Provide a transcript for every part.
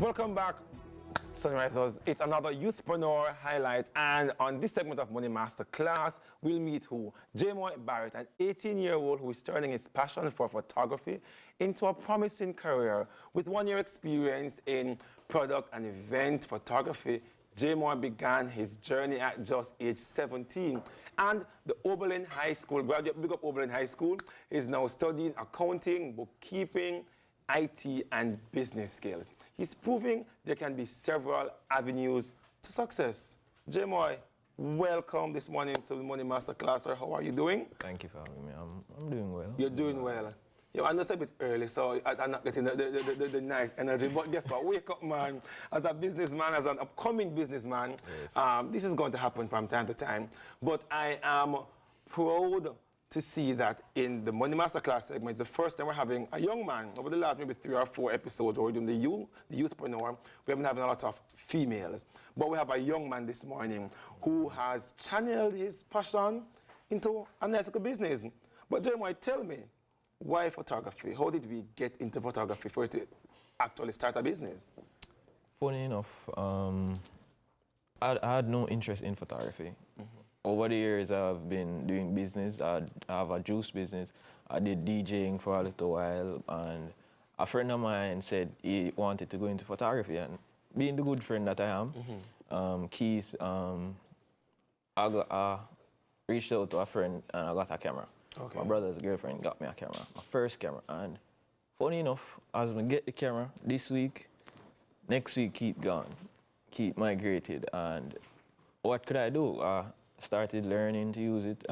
Welcome back, Sunrisers. It's another Youth-Trepreneur highlight, and on this segment of Money Masterclass, we'll meet who? Jaymoy Barrett, an 18-year-old who is turning his passion for photography into a promising career. With 1 year experience in product and event photography, Jaymoy began his journey at just age 17. And the Oberlin High School graduate, big up Oberlin High School, is now studying accounting, bookkeeping, IT, and business skills. He's proving there can be several avenues to success. Jaymoy, welcome this morning to the Money Masterclass, sir. How are you doing? Thank you for having me. I'm doing well. You're doing well. You know, I know it's a bit early, so I'm not getting the nice energy, but guess what? Wake up, man. As a businessman, as an upcoming businessman, yes. This is going to happen from time to time. But I am proud to see that in the Money Masterclass segment, it's the first time we're having a young man. Over the last maybe 3 or 4 episodes where we're doing the Youth-Trepreneur, we haven't had a lot of females. But we have a young man this morning who has channeled his passion into an ethical business. But Jaymoy, tell me, why photography? How did we get into photography for it to actually start a business? Funny enough, I had no interest in photography. Over the years, I've been doing business. I have a juice business. I did DJing for a little while, and a friend of mine said he wanted to go into photography. And being the good friend that I am, Keith, I reached out to a friend and I got a camera. Okay. My brother's girlfriend got me a camera, my first camera. And funny enough, as I get the camera this week, next week Keith gone. Keith migrated, and what could I do? Started learning to use it.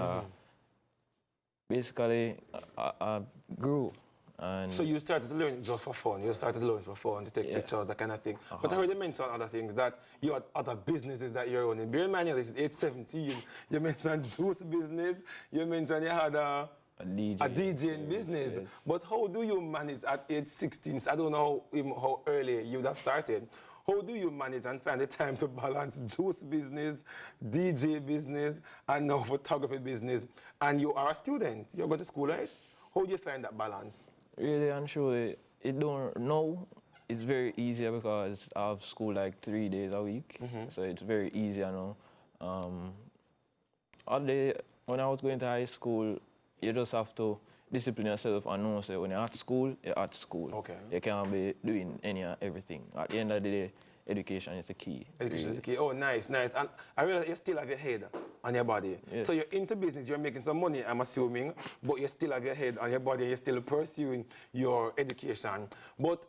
Basically, I grew. And so you started to learn just for fun? You started to learn for fun, to take pictures, that kind of thing. But I heard you mention other things, that you had other businesses that you're running. Bear in mind, this is age 17. You mentioned juice business. You mentioned you had a DJing business. Yes. But how do you manage at age 16? I don't know how early you would have started. How do you manage and find the time to balance juice business, DJ business, and now photography business? And you are a student. You're going to school, right? How do you find that balance? Really and truly, it's very easier because I have school like 3 days a week. So it's very easy, you know. When I was going to high school, you just have to discipline yourself and know, so when you're at school, you're at school. Okay. You can't be doing everything. At the end of the day, education is the key. Education is the key. Oh, nice, nice. And I realize you still have your head on your body. Yes. So you're into business, you're making some money, I'm assuming, but you still have your head on your body, you're still pursuing your education. But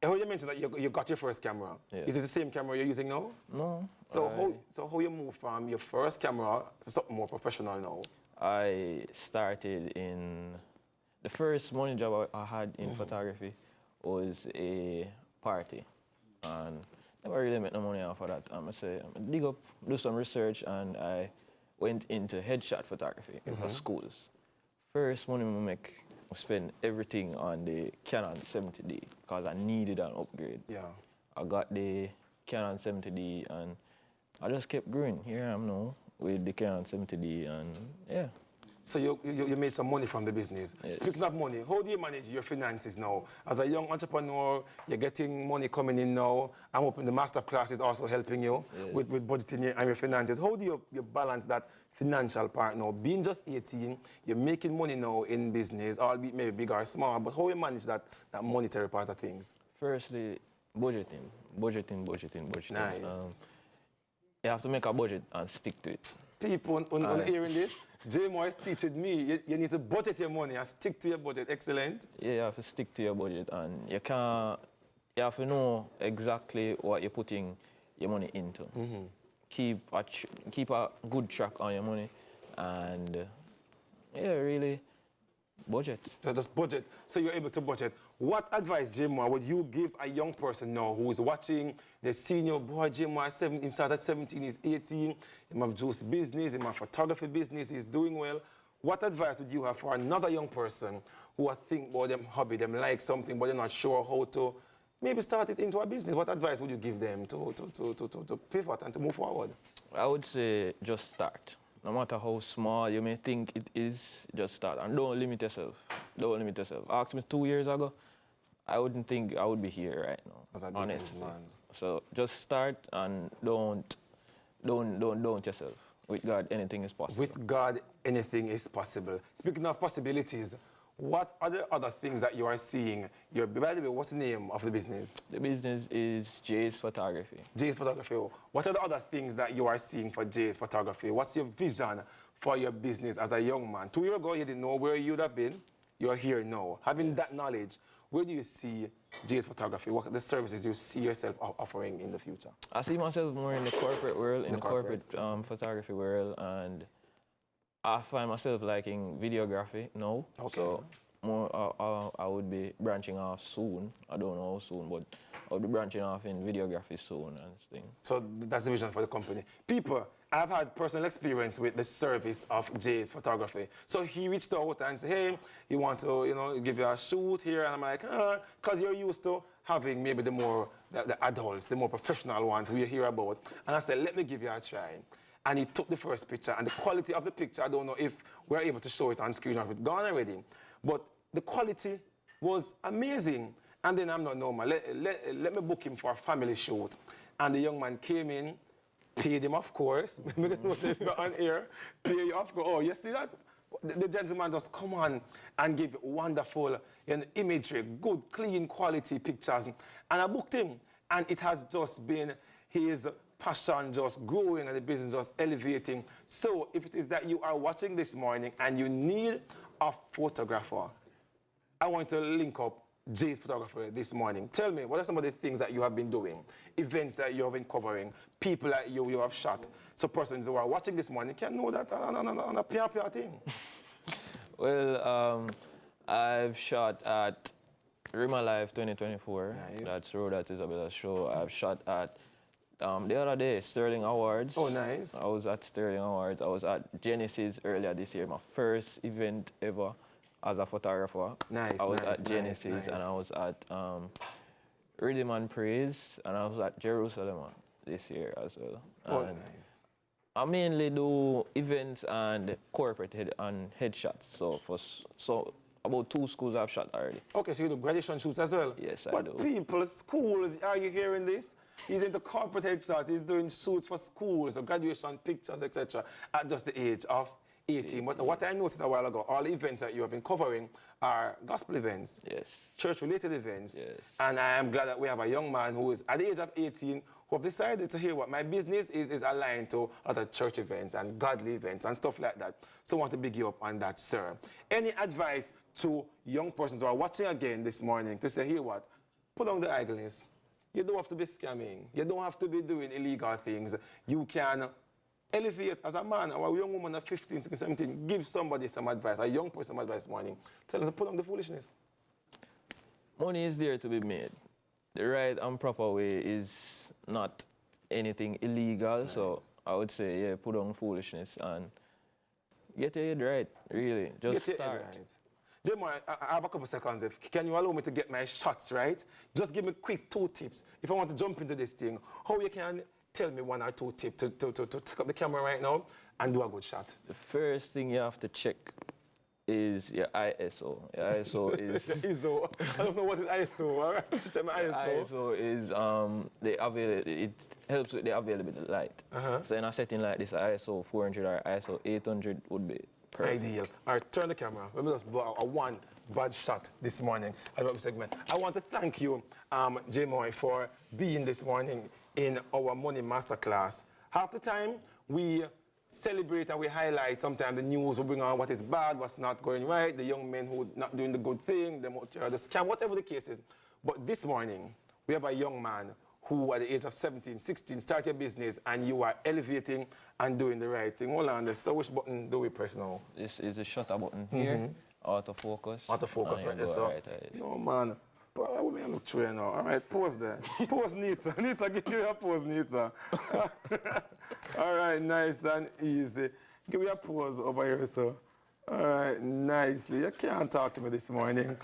I heard you mentioned that you got your first camera. Yes. Is it the same camera you're using now? No. So how you move from your first camera to something more professional now? I started in... The first money job I had in photography was a party. And I never really made no money off of that. I say, dig up, do some research, and I went into headshot photography in schools. First money I make, I spent everything on the Canon 70D because I needed an upgrade. Yeah. I got the Canon 70D and I just kept growing. Here I am now with the Canon 70D, and yeah. So you made some money from the business. Yes. Speaking of money, how do you manage your finances now? As a young entrepreneur, you're getting money coming in now. I'm hoping the masterclass is also helping you with budgeting and your finances. How do you balance that financial part now? Being just 18, you're making money now in business, albeit maybe big or small, but how do you manage that monetary part of things? Firstly, budgeting. Nice. You have to make a budget and stick to it. People on hearing this, Jaymoy is teaching me, you need to budget your money and stick to your budget. Excellent. Yeah, you have to stick to your budget, and you have to know exactly what you're putting your money into. Keep a good track on your money, and yeah, really budget. Just budget. So you're able to budget. What advice, Jaymoy, would you give a young person now who is watching, they're seeing your boy Jaymoy, he started at 17, he's 18, he have juice business, he have photography business, he's doing well. What advice would you have for another young person who think about them hobby, them like something, but they're not sure how to maybe start it into a business? What advice would you give them to pivot and to move forward? I would say just start. No matter how small you may think it is, just start. And don't limit yourself. Don't limit yourself. Ask me 2 years ago, I wouldn't think I would be here right now, As a honestly. businessman. So just start and don't yourself. With God, anything is possible. With God, anything is possible. Speaking of possibilities, what are the other things that you are seeing? By the way, what's the name of the business? The business is Jay's Photography. Jay's Photography. What are the other things that you are seeing for Jay's Photography? What's your vision for your business as a young man? 2 years ago, you didn't know where you'd have been. You're here now. Having that knowledge, where do you see Jay's Photography? What are the services you see yourself offering in the future? I see myself more in the corporate world, in the corporate corporate. photography world, and I find myself liking videography now. Okay. So more, I would be branching off soon. I don't know how soon, but I'll be branching off in videography soon and thing. So that's the vision for the company. People, I've had personal experience with the service of Jay's Photography. So he reached out and said, hey, he wants to, give you a shoot here. And I'm like, because you're used to having maybe the adults, the more professional ones who you hear about. And I said, let me give you a try. And he took the first picture. And the quality of the picture, I don't know if we're able to show it on screen or if it's gone already. But the quality was amazing. And then I'm not normal. Let me book him for a family shoot. And the young man came in, paid him, of course. If you're on air, pay you, of course. Oh, you see that? The gentleman just come on and give wonderful imagery, good, clean quality pictures. And I booked him. And it has just been his passion just growing and the business just elevating. So if it is that you are watching this morning and you need a photographer, I want to link up Jay's Photographer this morning. Tell me, what are some of the things that you have been doing? Events that you have been covering, people that you have shot, so persons who are watching this morning can know that on a PR thing. Well, I've shot at Rima Live 2024. Nice. That's Road at Isabella's show. I've shot at the other day, Sterling Awards. Oh, nice. I was at Sterling Awards. I was at Genesis earlier this year, my first event ever as a photographer. Nice, I was nice, at Genesis nice. and I was at Rhythm and Praise and I was at Jerusalem this year as well. Oh, And nice. I mainly do events and corporate headshots. So about 2 schools I've shot already. Okay, so you do graduation shoots as well? Yes, I but do. people, schools, are you hearing this? He's into corporate headshots. He's doing shoots for schools, or graduation pictures, etc. at just the age of 18. But what I noticed a while ago, all the events that you have been covering are gospel events, Yes. church-related events. Yes. And I am glad that we have a young man who is at the age of 18 who have decided to hear what my business is aligned to other church events and godly events and stuff like that. So I want to big you up on that, sir. Any advice to young persons who are watching again this morning to say, hear what? Put down the idleness. You don't have to be scamming. You don't have to be doing illegal things. You can elevate as a man or a young woman of 15, 16, 17. Give somebody some advice, a young person some advice this morning. Tell them to put down the foolishness. Money is there to be made. The right and proper way is not anything illegal. Nice. So I would say, yeah, put on foolishness and get your head right, really. Just get start. Right. Jaymoy, I have a couple seconds. Can you allow me to get my shots right? Just give me quick 2 tips. If I want to jump into this thing, how you can tell me 1 or 2 tips to take up the camera right now and do a good shot? The first thing you have to check is your ISO. Your ISO is... ISO. I don't know what is ISO. All right, check my ISO. ISO is it helps with the availability of light. So in a setting like this, ISO 400 or ISO 800 would be perfect. Ideal. All right, turn the camera. Let me just blow a 1 bad shot this morning at the segment. I want to thank you, Jaymoy, for being this morning in our Money Masterclass. Half the time, we celebrate and we highlight sometimes the news, we bring on what is bad, what's not going right, the young men who are not doing the good thing, the scam, whatever the case is. But this morning, we have a young man who at the age of 17, 16, started a business and you are elevating and doing the right thing. Hold on, so which button do we press now? This is the shutter button here, autofocus. Autofocus, right there, so. Right. No, man. But we may look through it now. All right, pause there. Pause, Nita. Nita, give me a pause, Nita. All right, nice and easy. Give me a pause over here, so. All right, nicely. You can't talk to me this morning.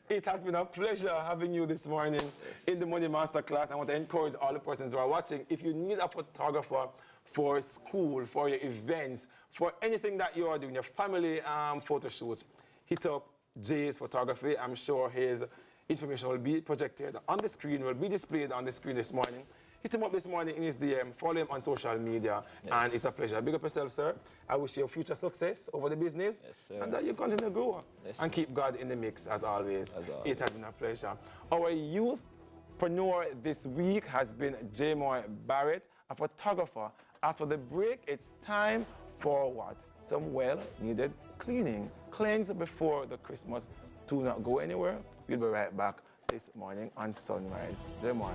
It has been a pleasure having you this morning in the Money Masterclass. I want to encourage all the persons who are watching, if you need a photographer for school, for your events, for anything that you are doing, your family photo shoots, hit up Jay's Photography. I'm sure his information will be projected on the screen, will be displayed on the screen this morning. Hit him up this morning in his DM, follow him on social media, and it's a pleasure. Big up yourself, sir. I wish you future success over the business, and that you continue to grow and keep God in the mix as always. It has been a pleasure. Our youthpreneur this week has been Jaymoy Barrett, a photographer. After the break, it's time for what? Some well-needed cleaning. Cleanse before the Christmas. Do not go anywhere. We'll be right back this morning on Sunrise. Jaymoy.